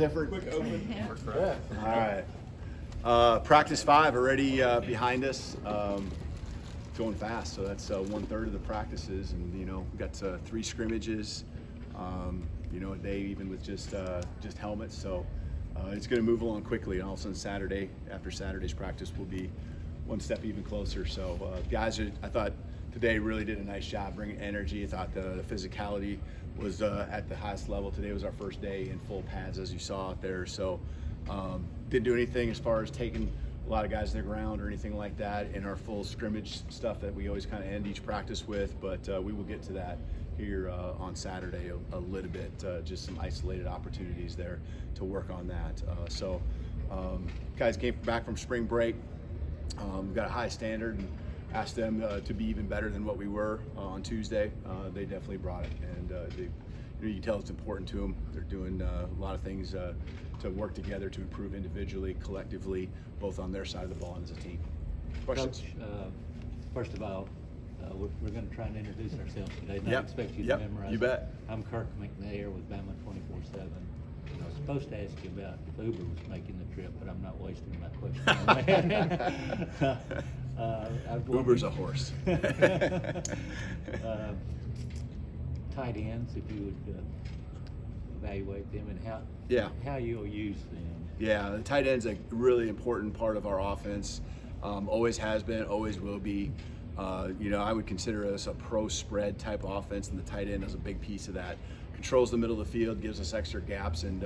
Different. Quick open. Yeah. All right. Practice 5 already behind us. Going fast. So that's 1/3 of the practices, and we got 3 scrimmages. A day even with just helmets. So it's going to move along quickly. And all of a sudden Saturday, after Saturday's practice, we'll be one step even closer. So guys, I thought today really did a nice job bringing energy. I thought the physicality was at the highest level. Today was our first day in full pads, as you saw out there. So didn't do anything as far as taking a lot of guys to the ground or anything like that in our full scrimmage stuff that we always kind of end each practice with. But we will get to that here on Saturday a little bit. Just some isolated opportunities there to work on that. Guys came back from spring break. We've got a high standard and asked them to be even better than what we were on Tuesday. They definitely brought it, and you can tell it's important to them. They're doing a lot of things to work together to improve individually, collectively, both on their side of the ball and as a team. Questions? Coach, first of all, we're going to try and introduce ourselves today. Not expect you to memorize. You bet. I'm Kirk McNair with Bama 24/7. I was supposed to ask you about if Uber was making the trip, but I'm not wasting my question on that. Uber's a horse. Tight ends, if you would evaluate them and how you'll use them. Yeah, the tight end's a really important part of our offense. Always has been, always will be. I would consider us a pro spread type offense, and the tight end is a big piece of that. Controls the middle of the field, gives us extra gaps and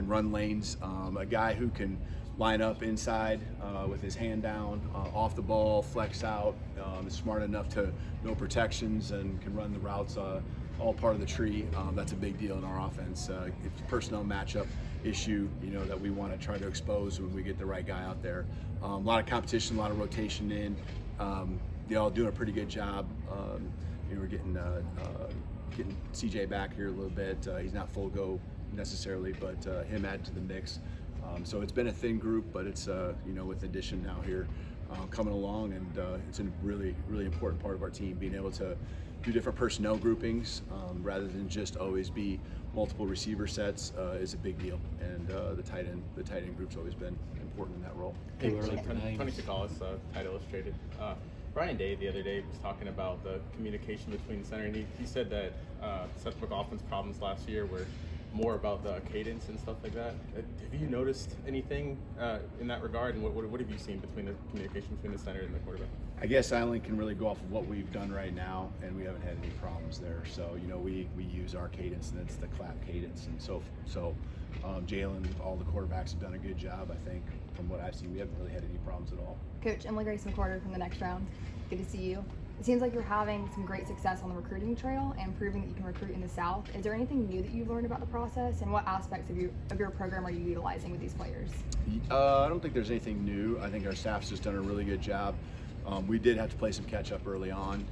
run lanes. A guy who can line up inside with his hand down, off the ball, flex out, is smart enough to know protections and can run the routes all part of the tree. That's a big deal in our offense. It's a personnel matchup issue, that we want to try to expose when we get the right guy out there. A lot of competition, a lot of rotation in. They're all doing a pretty good job. We're getting CJ back here a little bit. He's not full go necessarily, but him added to the mix. So it's been a thin group, but it's with addition now here coming along, and it's a really, really important part of our team, being able to do different personnel groupings rather than just always be multiple receiver sets is a big deal. And the tight end group's always been important in that role. Tony Sakalas, Tide Illustrated. Brian Day the other day was talking about the communication between the center, and he said that Seth McLaughlin's problems last year were more about the cadence and stuff like that. Have you noticed anything in that regard, and what have you seen between the communication between the center and the quarterback? I guess I only can really go off of what we've done right now, and we haven't had any problems there. So we use our cadence, and it's the clap cadence, and so Jalen, all the quarterbacks have done a good job. I think from what I've seen, we haven't really had any problems at all. Coach, Emily Grace McCorder from the Next Round. Good to see you. It seems like you're having some great success on the recruiting trail and proving that you can recruit in the South. Is there anything new that you've learned about the process, and what aspects of your program are you utilizing with these players? I don't think there's anything new. I think our staff's just done a really good job. We did have to play some catch up early on,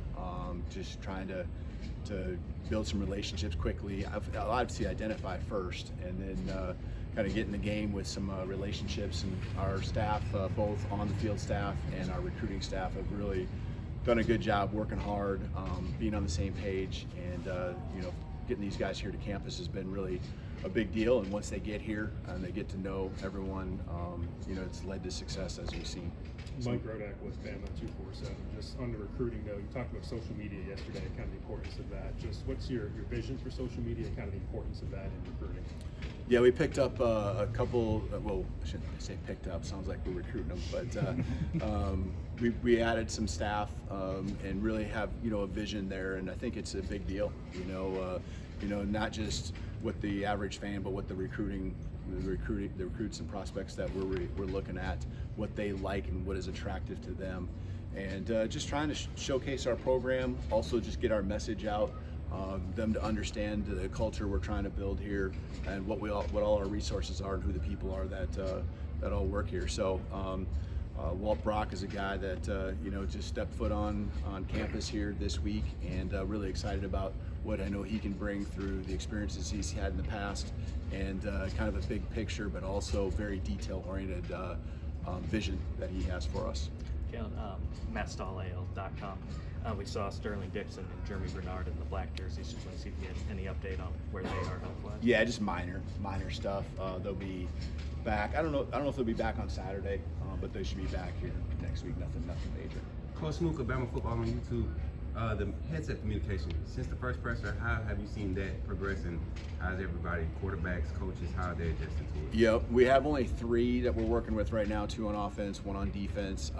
just trying to build some relationships quickly. I've obviously identify first, and then kind of get in the game with some relationships. And our staff, both on the field staff and our recruiting staff, have really done a good job working hard, being on the same page, and getting these guys here to campus has been really a big deal. And once they get here and they get to know everyone, it's led to success, as we've seen. Mike Rodak with Bama 247. Just on the recruiting though, you talked about social media yesterday, kind of the importance of that. Just what's your vision for social media, kind of the importance of that in recruiting? Yeah, we picked up a couple. Well, I shouldn't say picked up. Sounds like we're recruiting them, but we added some staff and really have a vision there, and I think it's a big deal. Not just with the average fan, but with the recruits and prospects that we're looking at, what they like and what is attractive to them, and just trying to showcase our program. Also, just get our message out. Them to understand the culture we're trying to build here, and what all our resources are, and who the people are that all work here. So Walt Brock is a guy that just stepped foot on campus here this week, and really excited about what I know he can bring through the experiences he's had in the past, and kind of a big picture, but also very detail-oriented vision that he has for us. Kalen, MattStallAL.com. We saw Sterling Dixon and Jeremy Bernard in the black jerseys. Just want to see if you had any update on where they are health-wise. Yeah, just minor stuff. They'll be back. I don't know if they'll be back on Saturday, but they should be back here next week. Nothing major. Coach Smook of Bama Football on YouTube. The headset communication. Since the first presser, how have you seen that progress, and how's everybody, quarterbacks, coaches, how are they adjusting to it? Yep, we have only 3 that we're working with right now. 2 on offense, 1 on defense.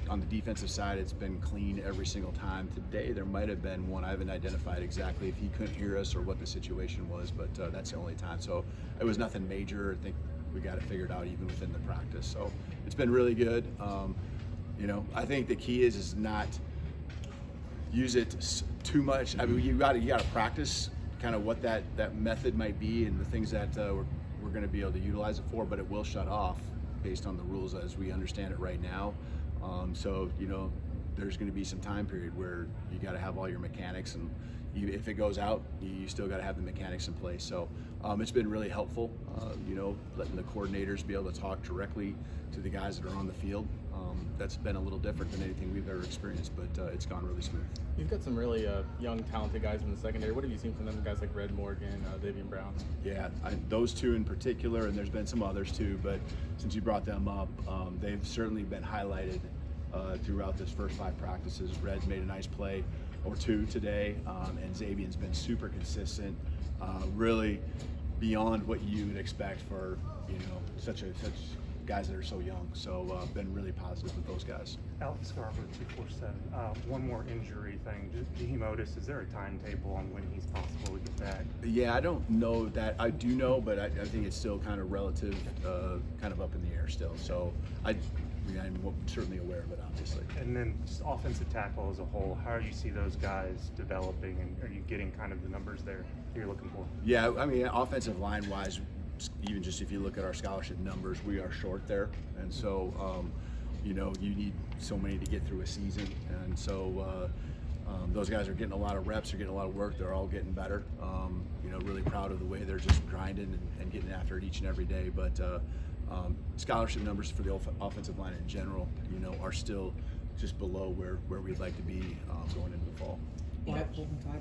On the defensive side, it's been clean every single time. Today, there might have been one. I haven't identified exactly if he couldn't hear us or what the situation was, but that's the only time. So it was nothing major. I think we got it figured out even within the practice. So it's been really good. I think the key is not use it too much. I mean, you got to practice kind of what that method might be and the things that we're going to be able to utilize it for, but it will shut off based on the rules as we understand it right now. So there's going to be some time period where you got to have all your mechanics, and if it goes out, you still got to have the mechanics in place. So it's been really helpful, letting the coordinators be able to talk directly to the guys that are on the field. That's been a little different than anything we've ever experienced, but it's gone really smooth. You've got some really young, talented guys in the secondary. What have you seen from them, guys like Red Morgan, Davian Brown? Yeah, those 2 in particular, and there's been some others too, but since you brought them up, they've certainly been highlighted throughout this first 5 practices. Red made a nice play or 2 today, and Xavier's been super consistent, really beyond what you would expect for such guys that are so young. So been really positive with those guys. Alex Scarborough, 247. One more injury thing. Just Hemotis, is there a timetable on when he's possible to get back? Yeah, I don't know that. I do know, but I think it's still kind of relative, kind of up in the air still. So I'm certainly aware of it, obviously. And then just offensive tackle as a whole, how do you see those guys developing, and are you getting kind of the numbers there that you're looking for? Yeah, I mean, offensive line-wise, even just if you look at our scholarship numbers, we are short there. And so, you need so many to get through a season. And so those guys are getting a lot of reps, they're getting a lot of work, they're all getting better. Really proud of the way they're just grinding and getting after it each and every day. But scholarship numbers for the offensive line in general, are still just below where we'd like to be going into the fall. Yeah, Fulton Tide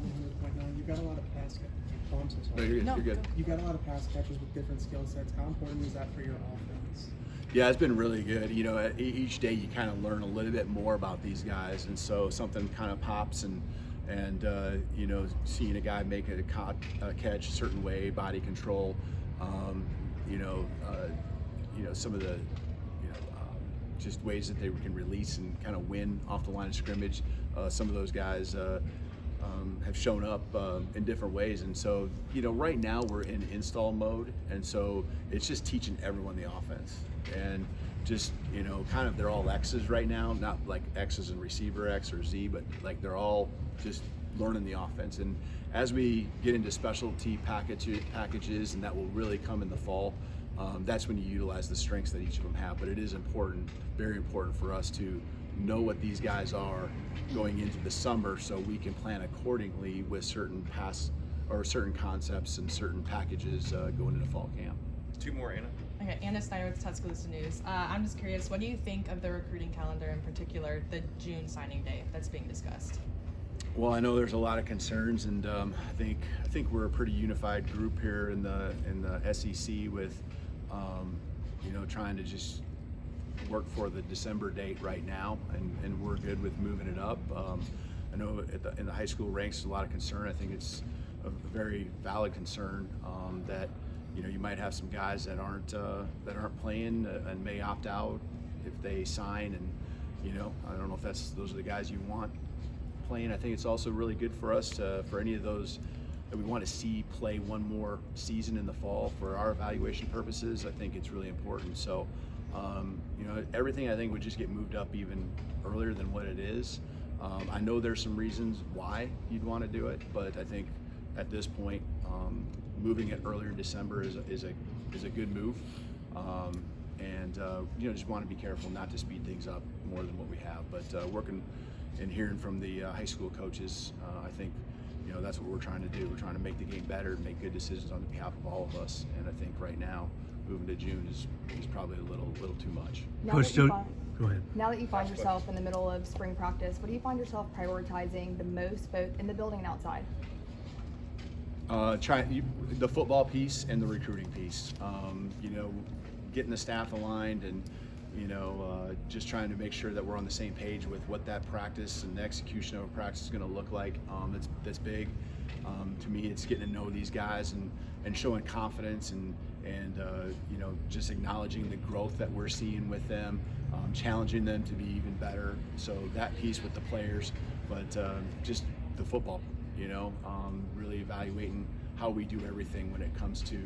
100.9. You've got a lot of pass catchers. Oh, I'm so sorry. No, you're good. You got a lot of pass catchers with different skill sets. How important is that for your offense? Yeah, it's been really good. Each day you kind of learn a little bit more about these guys, and so something kind of pops, and seeing a guy make a catch a certain way, body control, some of the just ways that they can release and kind of win off the line of scrimmage. Some of those guys have shown up in different ways, and so right now we're in install mode, and so it's just teaching everyone the offense, and just kind of they're all X's right now, not like X's and receiver X or Z, but like they're all just learning the offense. And as we get into specialty packages, and that will really come in the fall, that's when you utilize the strengths that each of them have. But it is important, very important for us to know what these guys are going into the summer, so we can plan accordingly with certain certain concepts and certain packages going into fall camp. 2 more, Anna. Okay, Anna Snyder with Tuscaloosa News. I'm just curious, what do you think of the recruiting calendar, in particular the June signing day that's being discussed? Well, I know there's a lot of concerns, and I think we're a pretty unified group here in the SEC with trying to just work for the December date right now, and we're good with moving it up. I know in the high school ranks, there's a lot of concern. I think it's a very valid concern that you might have some guys that aren't playing and may opt out if they sign, and I don't know if those are the guys you want playing. I think it's also really good for us for any of those that we want to see play one more season in the fall for our evaluation purposes. I think it's really important. So everything I think would just get moved up even earlier than what it is. I know there's some reasons why you'd want to do it, but I think at this point, moving it earlier in December is a good move. Just want to be careful not to speed things up more than what we have. But working and hearing from the high school coaches, I think that's what we're trying to do. We're trying to make the game better, make good decisions on behalf of all of us. And I think right now, moving to June is probably a little too much. Now Coach, that you so Go ahead. Now that you find yourself in the middle of spring practice, what do you find yourself prioritizing the most, both in the building and outside? The football piece and the recruiting piece. You know, getting the staff aligned and, you know, just trying to make sure that we're on the same page with what that practice and the execution of a practice is going to look like. That's big. To me, it's getting to know these guys and showing confidence and you know, just acknowledging the growth that we're seeing with them, challenging them to be even better. So that piece with the players, but just the football, you know, really evaluating how we do everything when it comes to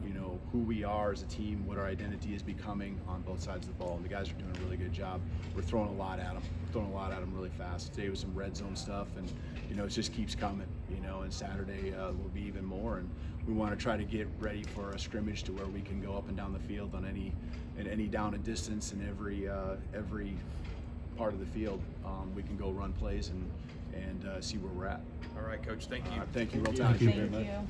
you know, who we are as a team, what our identity is becoming on both sides of the ball. And the guys are doing a really good job. We're throwing a lot at them, really fast. Today was some red zone stuff, and you know, it just keeps coming. You know, and Saturday will be even more. And we want to try to get ready for a scrimmage to where we can go up and down the field on any down and distance in every part of the field. We can go run plays and see where we're at. All right, Coach. Thank you. Thank you, real time. Thank you.